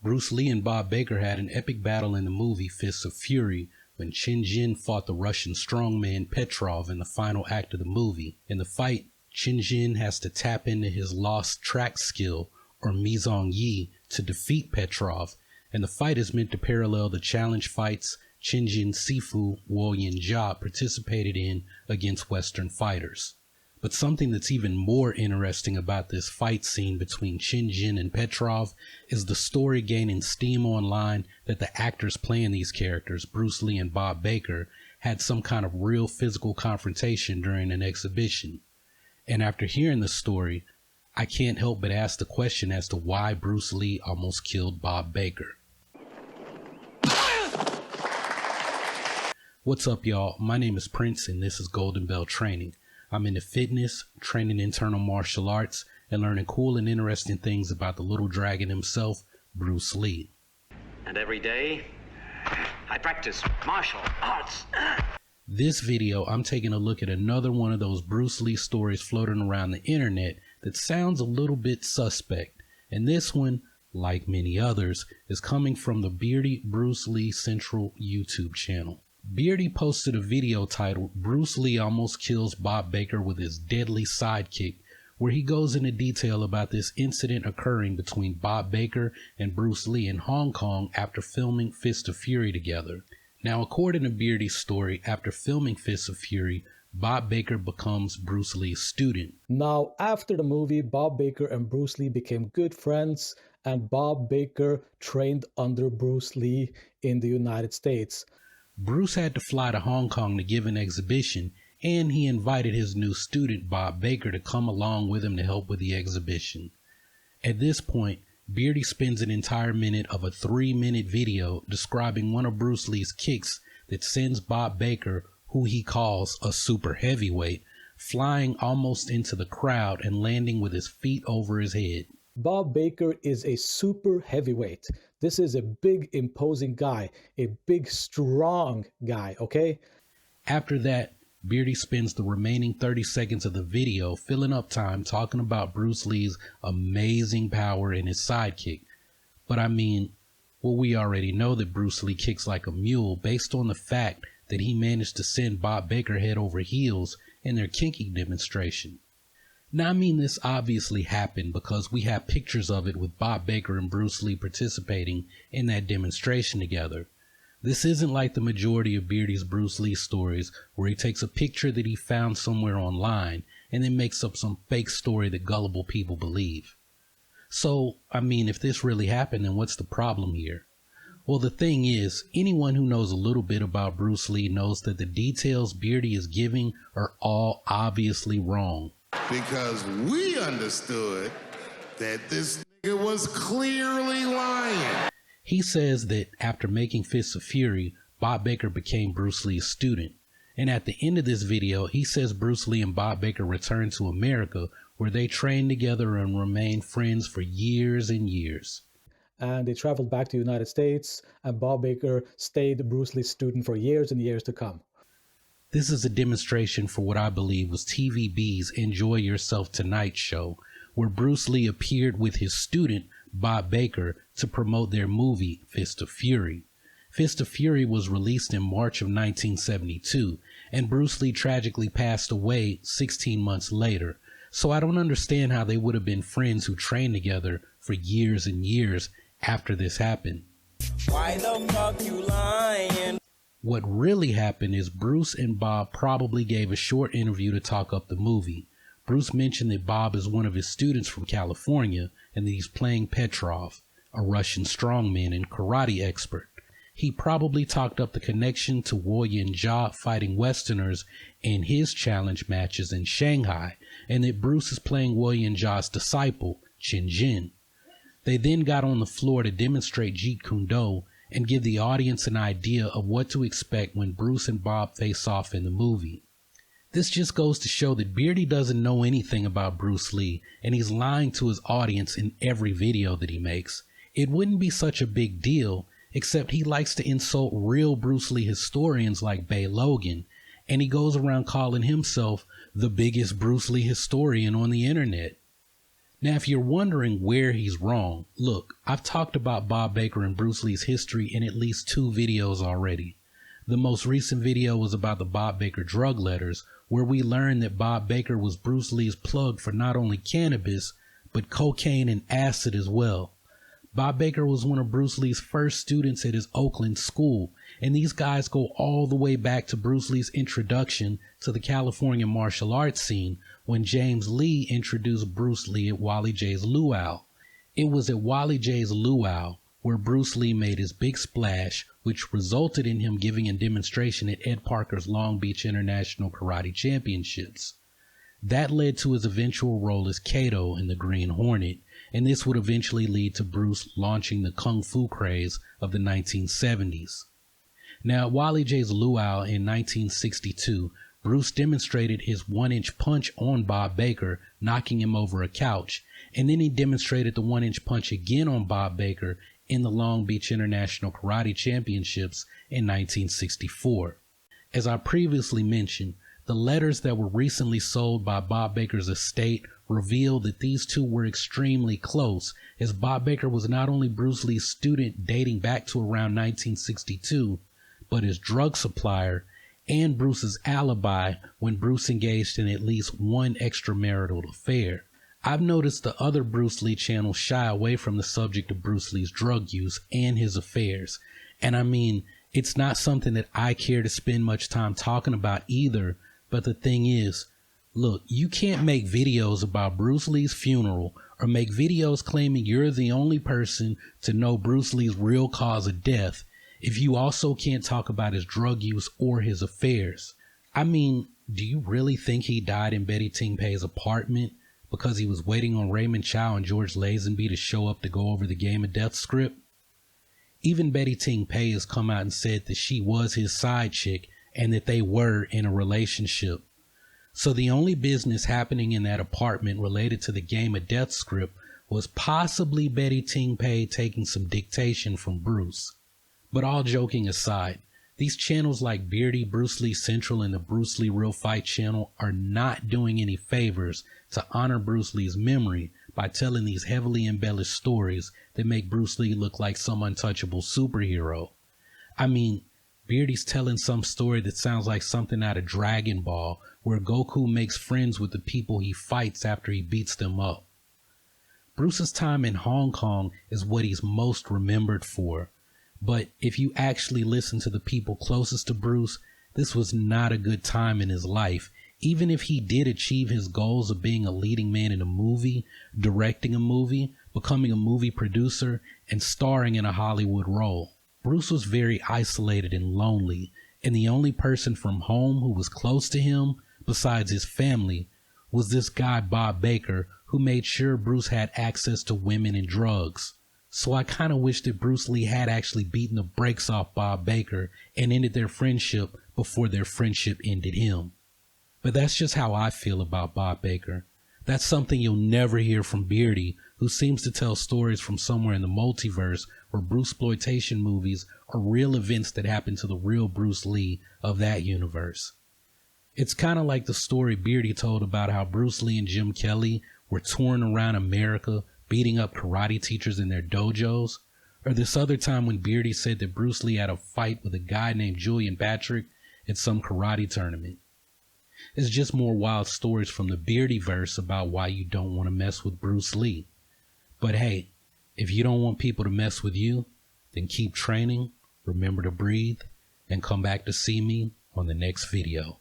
Bruce Lee and Bob Baker had an epic battle in the movie Fists of Fury when Chen Zhen fought the Russian Strongman Petrov in the final act of the movie. In the fight, Chen Zhen has to tap into his lost track skill, or Mizongyi, to defeat Petrov, and the fight is meant to parallel the challenge fights Chen Zhen's Sifu, Huo Yuanjia, participated in against Western fighters. But something that's even more interesting about this fight scene between Chen Zhen and Petrov is the story gaining steam online that the actors playing these characters, Bruce Lee and Bob Baker, had some kind of real physical confrontation during an exhibition. And after hearing the story, I can't help but ask the question as to why Bruce Lee almost killed Bob Baker. What's up, y'all? My name is Prince and this is Goldenbell Training. I'm into fitness, training internal martial arts, and learning cool and interesting things about the little dragon himself, Bruce Lee. And every day, I practice martial arts. This video, I'm taking a look at another one of those Bruce Lee stories floating around the internet that sounds a little bit suspect. And this one, like many others, is coming from the Beardy Bruce Lee Central YouTube channel. Beardy posted a video titled Bruce Lee Almost Kills Bob Baker with His Deadly Sidekick, where he goes into detail about this incident occurring between Bob Baker and Bruce Lee in Hong Kong after filming Fist of Fury together. Now, according to Beardy's story, after filming Fist of Fury, Bob Baker becomes Bruce Lee's student. Now, after the movie, Bob Baker and Bruce Lee became good friends, and Bob Baker trained under Bruce Lee in the United States. Bruce had to fly to Hong Kong to give an exhibition, and he invited his new student, Bob Baker, to come along with him to help with the exhibition. At this point, Beardy spends an entire minute of a 3-minute video describing one of Bruce Lee's kicks that sends Bob Baker, who he calls a super heavyweight, flying almost into the crowd and landing with his feet over his head. Bob Baker is a super heavyweight. This is a big, imposing guy, a big, strong guy, okay? After that, Beardy spends the remaining 30 seconds of the video filling up time talking about Bruce Lee's amazing power and his sidekick. But I mean, well, we already know that Bruce Lee kicks like a mule based on the fact that he managed to send Bob Baker head over heels in their kicking demonstration. Now, I mean, this obviously happened because we have pictures of it with Bob Baker and Bruce Lee participating in that demonstration together. This isn't like the majority of Beardy's Bruce Lee stories where he takes a picture that he found somewhere online and then makes up some fake story that gullible people believe. So, I mean, if this really happened, then what's the problem here? Well, the thing is, anyone who knows a little bit about Bruce Lee knows that the details Beardy is giving are all obviously wrong. Because we understood that this nigga was clearly lying. He says that after making Fists of Fury, Bob Baker became Bruce Lee's student. And at the end of this video, he says Bruce Lee and Bob Baker returned to America where they trained together and remained friends for years and years. And they traveled back to the United States, and Bob Baker stayed Bruce Lee's student for years and years to come. This is a demonstration for what I believe was TVB's Enjoy Yourself Tonight show, where Bruce Lee appeared with his student, Bob Baker, to promote their movie, Fist of Fury. Fist of Fury was released in March of 1972, and Bruce Lee tragically passed away 16 months later, so I don't understand how they would have been friends who trained together for years and years after this happened. Why the fuck you lying? What really happened is Bruce and Bob probably gave a short interview to talk up the movie. Bruce mentioned that Bob is one of his students from California and that he's playing Petrov, a Russian strongman and karate expert. He probably talked up the connection to Huo Yuanjia fighting Westerners in his challenge matches in Shanghai, and that Bruce is playing Huo Yuanjia's disciple, Chen Zhen. They then got on the floor to demonstrate Jeet Kune Do and give the audience an idea of what to expect when Bruce and Bob face off in the movie. This just goes to show that Beardy doesn't know anything about Bruce Lee, and he's lying to his audience in every video that he makes. It wouldn't be such a big deal, except he likes to insult real Bruce Lee historians like Bay Logan, and he goes around calling himself the biggest Bruce Lee historian on the internet. Now, if you're wondering where he's wrong, look, I've talked about Bob Baker and Bruce Lee's history in at least 2 videos already. The most recent video was about the Bob Baker drug letters, where we learned that Bob Baker was Bruce Lee's plug for not only cannabis, but cocaine and acid as well. Bob Baker was one of Bruce Lee's first students at his Oakland school, and these guys go all the way back to Bruce Lee's introduction to the California martial arts scene when James Lee introduced Bruce Lee at Wally J's Luau. It was at Wally J's Luau where Bruce Lee made his big splash, which resulted in him giving a demonstration at Ed Parker's Long Beach International Karate Championships. That led to his eventual role as Kato in the Green Hornet, and this would eventually lead to Bruce launching the Kung Fu craze of the 1970s. Now, at Wally J's Luau in 1962, Bruce demonstrated his 1-inch punch on Bob Baker, knocking him over a couch, and then he demonstrated the 1-inch punch again on Bob Baker in the Long Beach International Karate Championships in 1964. As I previously mentioned, the letters that were recently sold by Bob Baker's estate revealed that these two were extremely close, as Bob Baker was not only Bruce Lee's student dating back to around 1962, but his drug supplier and Bruce's alibi when Bruce engaged in at least one extramarital affair. I've noticed the other Bruce Lee channels shy away from the subject of Bruce Lee's drug use and his affairs, and I mean, it's not something that I care to spend much time talking about either, but the thing is, look, you can't make videos about Bruce Lee's funeral or make videos claiming you're the only person to know Bruce Lee's real cause of death if you also can't talk about his drug use or his affairs. I mean, do you really think he died in Betty Ting Pei's apartment because he was waiting on Raymond Chow and George Lazenby to show up to go over the Game of Death script? Even Betty Ting Pei has come out and said that she was his side chick and that they were in a relationship. So the only business happening in that apartment related to the Game of Death script was possibly Betty Ting Pei taking some dictation from Bruce. But all joking aside, these channels like Beardy, Bruce Lee Central, and the Bruce Lee Real Fight channel are not doing any favors to honor Bruce Lee's memory by telling these heavily embellished stories that make Bruce Lee look like some untouchable superhero. I mean, Beardy's telling some story that sounds like something out of Dragon Ball, where Goku makes friends with the people he fights after he beats them up. Bruce's time in Hong Kong is what he's most remembered for. But if you actually listen to the people closest to Bruce, this was not a good time in his life. Even if he did achieve his goals of being a leading man in a movie, directing a movie, becoming a movie producer, and starring in a Hollywood role. Bruce was very isolated and lonely, and the only person from home who was close to him, besides his family, was this guy Bob Baker, who made sure Bruce had access to women and drugs. So I kind of wish that Bruce Lee had actually beaten the brakes off Bob Baker and ended their friendship before their friendship ended him. But that's just how I feel about Bob Baker. That's something you'll never hear from Beardy, who seems to tell stories from somewhere in the multiverse where Bruceploitation movies are real events that happened to the real Bruce Lee of that universe. It's kind of like the story Beardy told about how Bruce Lee and Jim Kelly were touring around America beating up karate teachers in their dojos, or this other time when Beardy said that Bruce Lee had a fight with a guy named Julian Patrick at some karate tournament. It's just more wild stories from the Beardyverse about why you don't want to mess with Bruce Lee. But hey, if you don't want people to mess with you, then keep training, remember to breathe, and come back to see me on the next video.